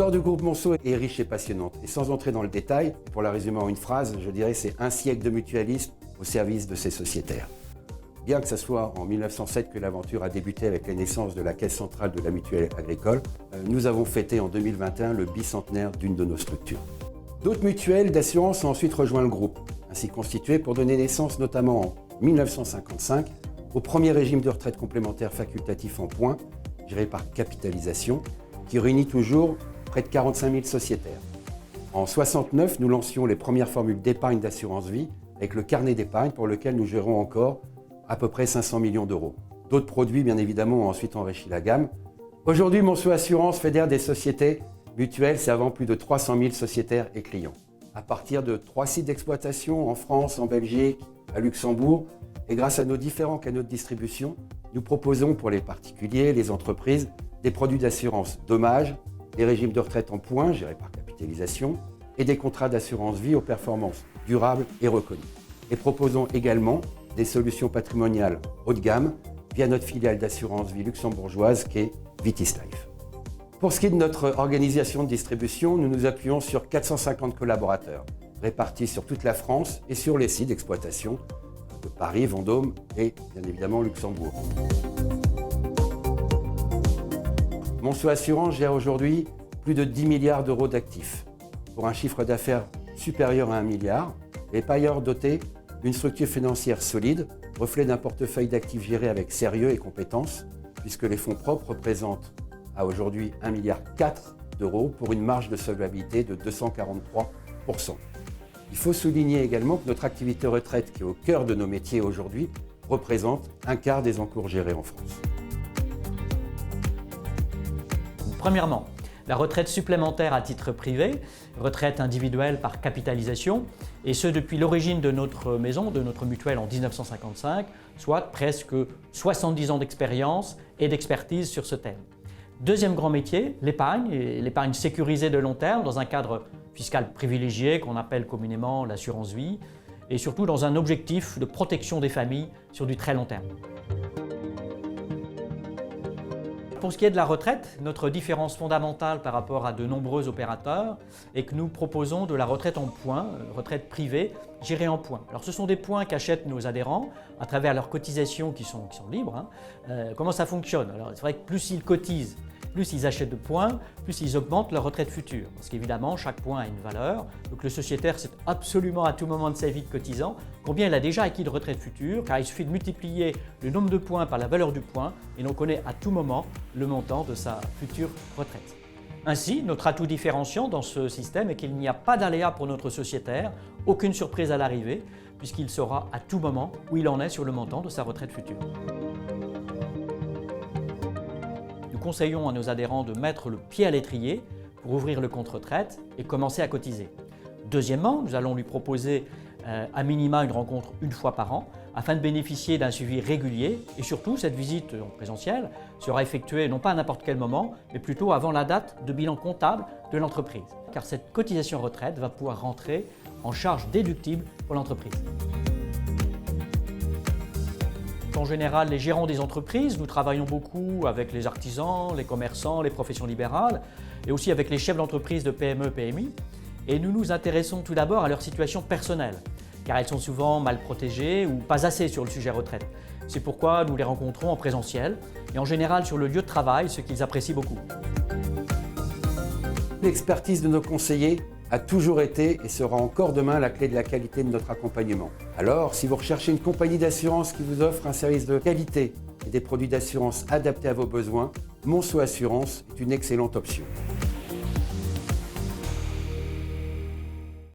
L'histoire du groupe Monceau est riche et passionnante. Et sans entrer dans le détail, pour la résumer en une phrase, je dirais c'est un siècle de mutualisme au service de ses sociétaires. Bien que ce soit en 1907 que l'aventure a débuté avec la naissance de la Caisse centrale de la Mutuelle agricole, nous avons fêté en 2021 le bicentenaire d'une de nos structures. D'autres mutuelles d'assurance ont ensuite rejoint le groupe, ainsi constitué pour donner naissance notamment en 1955 au premier régime de retraite complémentaire facultatif en points, géré par capitalisation, qui réunit toujours près de 45 000 sociétaires. En 1969, nous lancions les premières formules d'épargne d'assurance vie avec le carnet d'épargne pour lequel nous gérons encore à peu près 500 millions d'euros. D'autres produits, bien évidemment, ont ensuite enrichi la gamme. Aujourd'hui, Monceau Assurance fédère des sociétés mutuelles servant plus de 300 000 sociétaires et clients. À partir de 3 sites d'exploitation en France, en Belgique, à Luxembourg, et grâce à nos différents canaux de distribution, nous proposons pour les particuliers, les entreprises, des produits d'assurance dommages, des régimes de retraite en points gérés par capitalisation et des contrats d'assurance vie aux performances durables et reconnues. Et proposons également des solutions patrimoniales haut de gamme via notre filiale d'assurance vie luxembourgeoise qui est Vitis Life. Pour ce qui est de notre organisation de distribution, nous nous appuyons sur 450 collaborateurs répartis sur toute la France et sur les sites d'exploitation de Paris, Vendôme et bien évidemment Luxembourg. Monceau Assurance gère aujourd'hui plus de 10 milliards d'euros d'actifs pour un chiffre d'affaires supérieur à 1 milliard et par ailleurs doté d'une structure financière solide, reflet d'un portefeuille d'actifs géré avec sérieux et compétence, puisque les fonds propres représentent à aujourd'hui 1,4 milliard d'euros pour une marge de solvabilité de 243%. Il faut souligner également que notre activité retraite, qui est au cœur de nos métiers aujourd'hui, représente un quart des encours gérés en France. Premièrement, la retraite supplémentaire à titre privé, retraite individuelle par capitalisation, et ce depuis l'origine de notre maison, de notre mutuelle en 1955, soit presque 70 ans d'expérience et d'expertise sur ce thème. Deuxième grand métier, l'épargne, et l'épargne sécurisée de long terme dans un cadre fiscal privilégié qu'on appelle communément l'assurance vie, et surtout dans un objectif de protection des familles sur du très long terme. Pour ce qui est de la retraite, notre différence fondamentale par rapport à de nombreux opérateurs est que nous proposons de la retraite en points, retraite privée, gérée en points. Alors ce sont des points qu'achètent nos adhérents à travers leurs cotisations qui sont libres. Comment ça fonctionne? Alors c'est vrai que plus ils cotisent, plus ils achètent de points, plus ils augmentent leur retraite future. Parce qu'évidemment, chaque point a une valeur. Donc le sociétaire sait absolument à tout moment de sa vie de cotisant combien il a déjà acquis de retraite future, car il suffit de multiplier le nombre de points par la valeur du point et l'on connaît à tout moment le montant de sa future retraite. Ainsi, notre atout différenciant dans ce système est qu'il n'y a pas d'aléa pour notre sociétaire, aucune surprise à l'arrivée, puisqu'il saura à tout moment où il en est sur le montant de sa retraite future. Nous conseillons à nos adhérents de mettre le pied à l'étrier pour ouvrir le compte retraite et commencer à cotiser. Deuxièmement, nous allons lui proposer à minima une rencontre une fois par an afin de bénéficier d'un suivi régulier et surtout cette visite en présentiel sera effectuée non pas à n'importe quel moment mais plutôt avant la date de bilan comptable de l'entreprise car cette cotisation retraite va pouvoir rentrer en charge déductible pour l'entreprise. En général, les gérants des entreprises, nous travaillons beaucoup avec les artisans, les commerçants, les professions libérales et aussi avec les chefs d'entreprise de PME, PMI. Et nous nous intéressons tout d'abord à leur situation personnelle, car elles sont souvent mal protégées ou pas assez sur le sujet retraite. C'est pourquoi nous les rencontrons en présentiel et en général sur le lieu de travail, ce qu'ils apprécient beaucoup. L'expertise de nos conseillers a toujours été et sera encore demain la clé de la qualité de notre accompagnement. Alors, si vous recherchez une compagnie d'assurance qui vous offre un service de qualité et des produits d'assurance adaptés à vos besoins, Monceau Assurance est une excellente option.